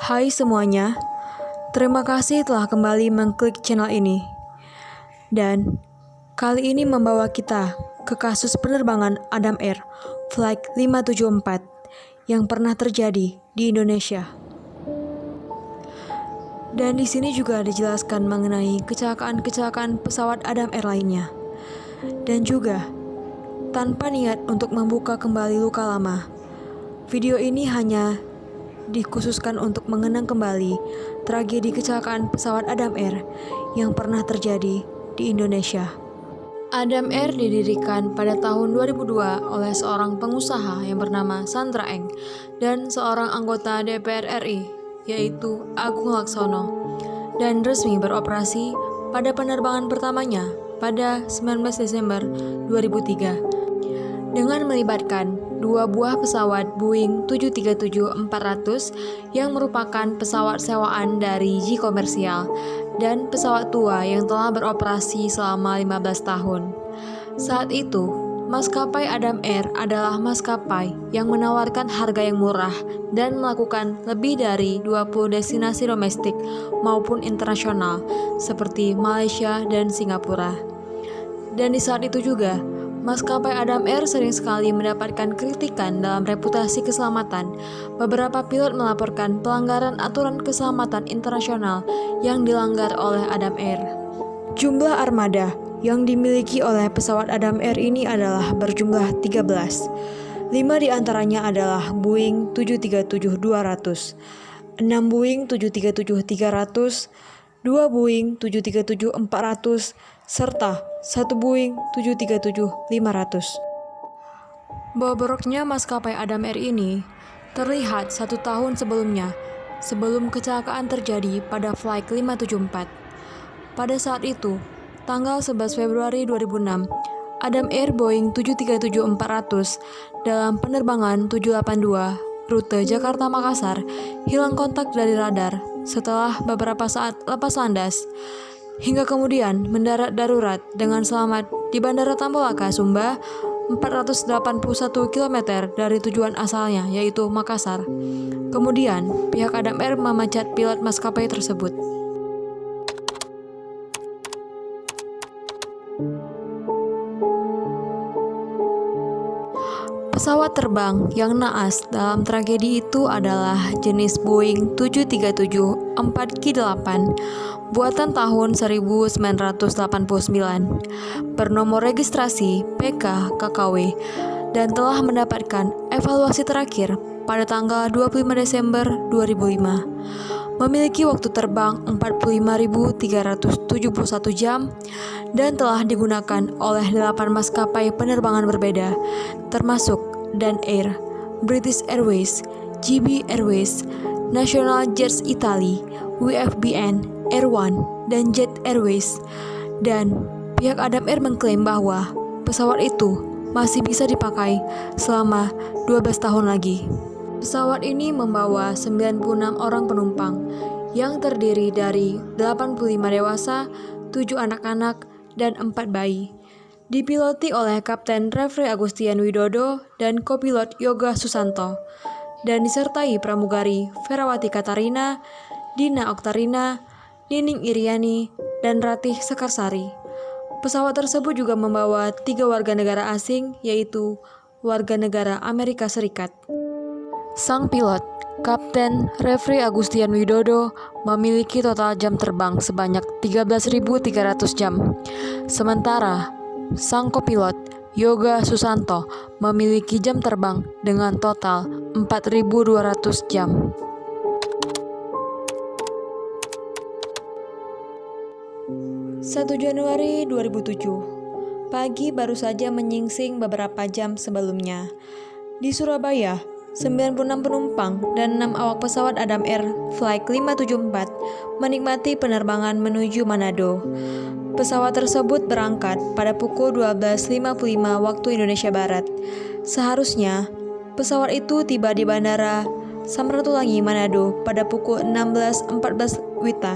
Hai semuanya, terima kasih telah kembali mengklik channel ini. Dan kali ini membawa kita ke kasus penerbangan Adam Air Flight 574 yang pernah terjadi di Indonesia. Dan di sini juga dijelaskan mengenai kecelakaan-kecelakaan pesawat Adam Air lainnya. Dan juga tanpa niat untuk membuka kembali luka lama, video ini hanya dikhususkan untuk mengenang kembali tragedi kecelakaan pesawat Adam Air yang pernah terjadi di Indonesia. Adam Air didirikan pada tahun 2002 oleh seorang pengusaha yang bernama Sandra Eng dan seorang anggota DPR RI, yaitu Agung Laksono, dan resmi beroperasi pada penerbangan pertamanya pada 19 Desember 2003 dengan melibatkan 2 buah pesawat Boeing 737-400 yang merupakan pesawat sewaan dari J Komersial dan pesawat tua yang telah beroperasi selama 15 tahun. Saat itu, maskapai Adam Air adalah maskapai yang menawarkan harga yang murah dan melakukan lebih dari 20 destinasi domestik maupun internasional seperti Malaysia dan Singapura. Dan di saat itu juga, maskapai Adam Air sering sekali mendapatkan kritikan dalam reputasi keselamatan. Beberapa pilot melaporkan pelanggaran aturan keselamatan internasional yang dilanggar oleh Adam Air. Jumlah armada yang dimiliki oleh pesawat Adam Air ini adalah berjumlah 13. 5 diantaranya adalah Boeing 737-200, 6 Boeing 737-300, 2 Boeing 737-400, serta 1 Boeing 737-500. Bobroknya maskapai Adam Air ini terlihat 1 tahun sebelumnya, sebelum kecelakaan terjadi pada Flight 574. Pada saat itu, tanggal 11 Februari 2006, Adam Air Boeing 737-400 dalam penerbangan 782 rute Jakarta-Makassar hilang kontak dari radar setelah beberapa saat lepas landas, hingga kemudian mendarat darurat dengan selamat di Bandara Tambolaka, Sumba, 481 km dari tujuan asalnya, yaitu Makassar. Kemudian, pihak Adam Air memecat pilot maskapai tersebut. Pesawat terbang yang naas dalam tragedi itu adalah jenis Boeing 737-4Q8 buatan tahun 1989 bernomor registrasi PK-KKW dan telah mendapatkan evaluasi terakhir pada tanggal 25 Desember 2005. Memiliki waktu terbang 45.371 jam dan telah digunakan oleh 8 maskapai penerbangan berbeda, termasuk Dan Air, British Airways, GB Airways, National Jets Italy, WFBN, Air One, dan Jet Airways. Dan pihak Adam Air mengklaim bahwa pesawat itu masih bisa dipakai selama 12 tahun lagi. Pesawat ini membawa 96 orang penumpang yang terdiri dari 85 dewasa, 7 anak-anak, dan 4 bayi. Dipiloti oleh Kapten Refri Agustian Widodo dan kopilot Yoga Susanto, dan disertai pramugari Ferawati Katarina, Dina Oktarina, Nining Iriani, dan Ratih Sekarsari. Pesawat tersebut juga membawa 3 warga negara asing, yaitu warga negara Amerika Serikat. Sang pilot, Kapten Refri Agustian Widodo, memiliki total jam terbang sebanyak 13.300 jam. Sementara sang kopilot, Yoga Susanto, memiliki jam terbang dengan total 4.200 jam. Januari 2007, pagi baru saja menyingsing beberapa jam sebelumnya. Di Surabaya, 96 penumpang dan 6 awak pesawat Adam Air Flight 574 menikmati penerbangan menuju Manado. Pesawat tersebut berangkat pada pukul 12.55 waktu Indonesia Barat. Seharusnya, pesawat itu tiba di Bandara Samratulangi Manado pada pukul 16.14 WITA.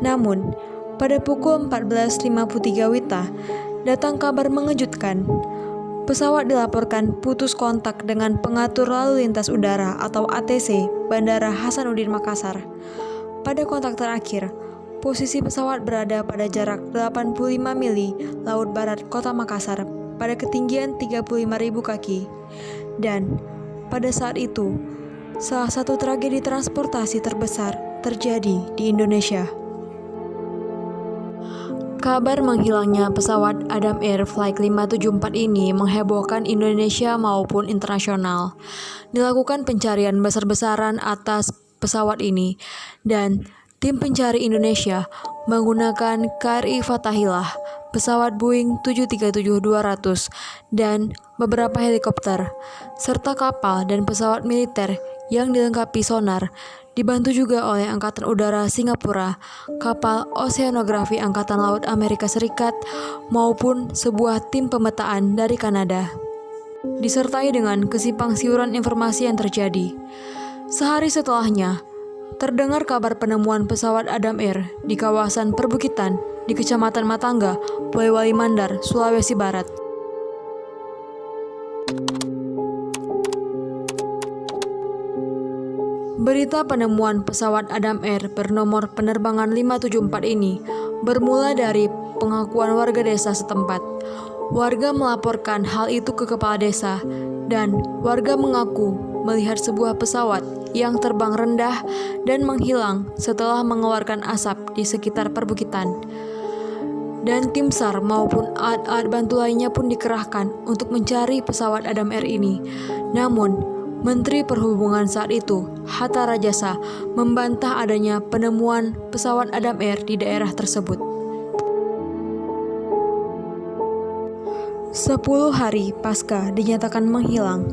Namun, pada pukul 14.53 WITA, datang kabar mengejutkan. pesawat dilaporkan putus kontak dengan pengatur lalu lintas udara atau ATC Bandara Hasanuddin Makassar. Pada kontak terakhir, posisi pesawat berada pada jarak 85 mili laut barat kota Makassar pada ketinggian 35.000 kaki. Dan pada saat itu, salah satu tragedi transportasi terbesar terjadi di Indonesia. Kabar menghilangnya pesawat Adam Air Flight 574 ini menghebohkan Indonesia maupun internasional. Dilakukan pencarian besar-besaran atas pesawat ini, dan tim pencari Indonesia menggunakan KRI Fathahillah, pesawat Boeing 737-200, dan beberapa helikopter, serta kapal dan pesawat militer yang dilengkapi sonar, dibantu juga oleh Angkatan Udara Singapura, kapal oseanografi Angkatan Laut Amerika Serikat, maupun sebuah tim pemetaan dari Kanada. Disertai dengan kesimpang siuran informasi yang terjadi. Sehari setelahnya, terdengar kabar penemuan pesawat Adam Air di kawasan perbukitan di Kecamatan Matangga, Polewali Mandar, Sulawesi Barat. Berita penemuan pesawat Adam Air bernomor penerbangan 574 ini bermula dari pengakuan warga desa setempat. Warga melaporkan hal itu ke kepala desa, dan warga mengaku melihat sebuah pesawat yang terbang rendah dan menghilang setelah mengeluarkan asap di sekitar perbukitan. Dan tim SAR maupun alat-alat bantu lainnya pun dikerahkan untuk mencari pesawat Adam Air ini. Namun, Menteri Perhubungan saat itu, Hatta Rajasa, membantah adanya penemuan pesawat Adam Air di daerah tersebut. 10 hari pasca dinyatakan menghilang,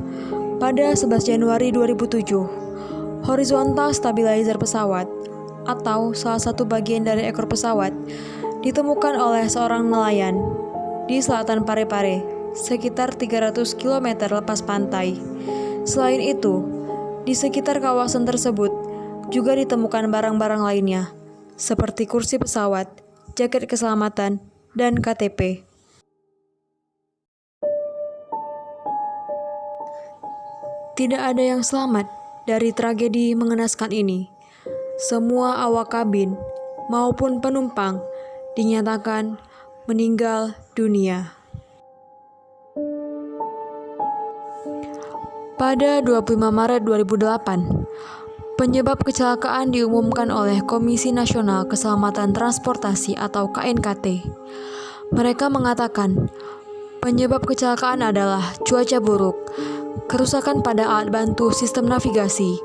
pada 11 Januari 2007, horizontal stabilizer pesawat, atau salah satu bagian dari ekor pesawat, ditemukan oleh seorang nelayan di selatan Parepare, sekitar 300 km lepas pantai. Selain itu, di sekitar kawasan tersebut juga ditemukan barang-barang lainnya, seperti kursi pesawat, jaket keselamatan, dan KTP. Tidak ada yang selamat dari tragedi mengenaskan ini. Semua awak kabin maupun penumpang dinyatakan meninggal dunia. Pada 25 Maret 2008, penyebab kecelakaan diumumkan oleh Komisi Nasional Keselamatan Transportasi atau KNKT. Mereka mengatakan penyebab kecelakaan adalah cuaca buruk, kerusakan pada alat bantu sistem navigasi,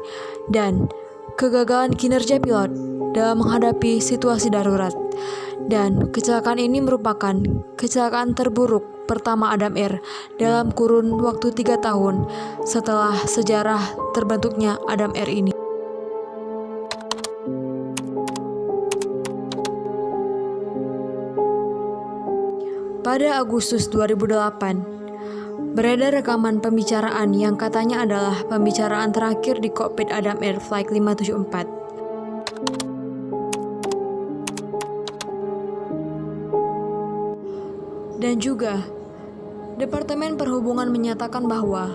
dan kegagalan kinerja pilot dalam menghadapi situasi darurat. Dan kecelakaan ini merupakan kecelakaan terburuk pertama Adam Air dalam kurun waktu 3 tahun setelah sejarah terbentuknya Adam Air ini. Pada Agustus 2008, beredar rekaman pembicaraan yang katanya adalah pembicaraan terakhir di kokpit Adam Air Flight 574. Dan juga, Departemen Perhubungan menyatakan bahwa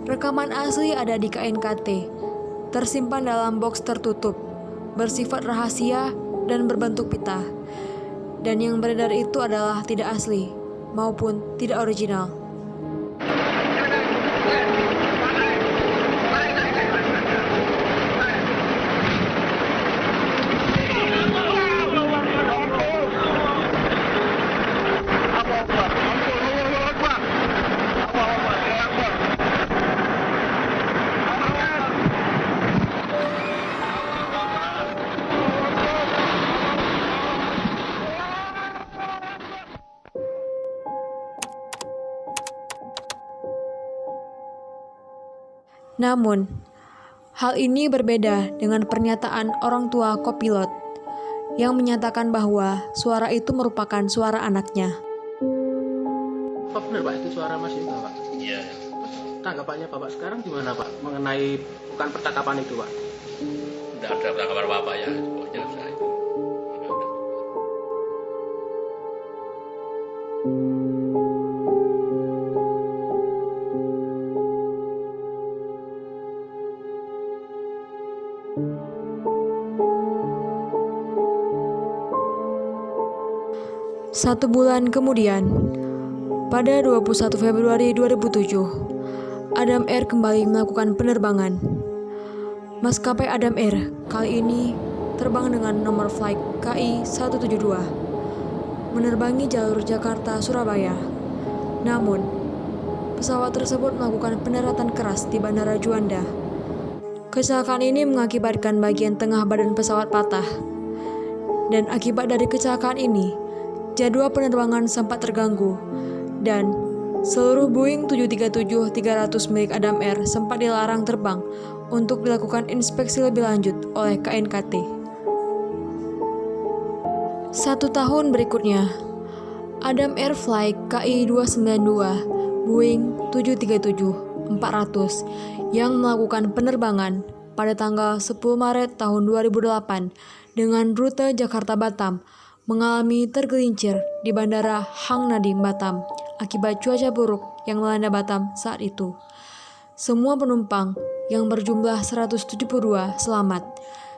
rekaman asli ada di KNKT, tersimpan dalam box tertutup, bersifat rahasia dan berbentuk pita. Dan yang beredar itu adalah tidak asli maupun tidak original. Namun, hal ini berbeda dengan pernyataan orang tua kopilot yang menyatakan bahwa suara itu merupakan suara anaknya. Pak, benar Pak, itu suara Mas itu Pak? Iya. Terus tanggapannya Bapak sekarang gimana Pak mengenai bukan percakapan itu Pak? Tidak ada percakapan apa-apa ya, pokoknya saya itu. 1 bulan kemudian, pada 21 Februari 2007, Adam Air kembali melakukan penerbangan. Maskapai Adam Air kali ini terbang dengan nomor flight KI 172, menerbangi jalur Jakarta-Surabaya. Namun, pesawat tersebut melakukan pendaratan keras di Bandara Juanda. Kecelakaan ini mengakibatkan bagian tengah badan pesawat patah. Dan akibat dari kecelakaan ini, jadwal penerbangan sempat terganggu dan seluruh Boeing 737-300 milik Adam Air sempat dilarang terbang untuk dilakukan inspeksi lebih lanjut oleh KNKT. 1 tahun berikutnya, Adam Air Flight KI-292 Boeing 737-400 yang melakukan penerbangan pada tanggal 10 Maret tahun 2008 dengan rute Jakarta-Batam mengalami tergelincir di Bandara Hang Nadim Batam akibat cuaca buruk yang melanda Batam saat itu. Semua penumpang yang berjumlah 172 selamat,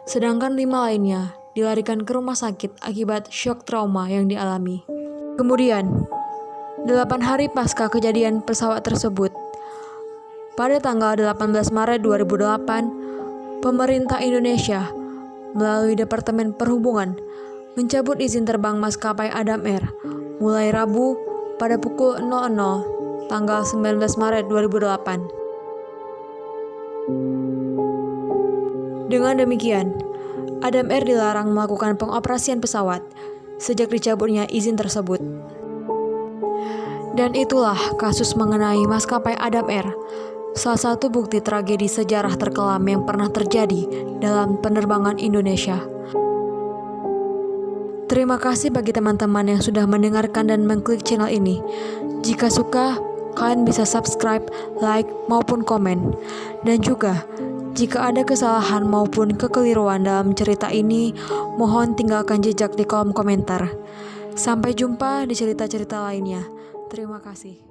sedangkan 5 lainnya dilarikan ke rumah sakit akibat syok trauma yang dialami. Kemudian, 8 hari pasca kejadian pesawat tersebut, pada tanggal 18 Maret 2008, pemerintah Indonesia melalui Departemen Perhubungan mencabut izin terbang maskapai Adam Air mulai Rabu pada pukul 00 tanggal 19 Maret 2008. Dengan demikian, Adam Air dilarang melakukan pengoperasian pesawat sejak dicabutnya izin tersebut. Dan itulah kasus mengenai maskapai Adam Air, salah satu bukti tragedi sejarah terkelam yang pernah terjadi dalam penerbangan Indonesia. Terima kasih bagi teman-teman yang sudah mendengarkan dan mengklik channel ini. Jika suka, kalian bisa subscribe, like, maupun komen. Dan juga, jika ada kesalahan maupun kekeliruan dalam cerita ini, mohon tinggalkan jejak di kolom komentar. Sampai jumpa di cerita-cerita lainnya. Terima kasih.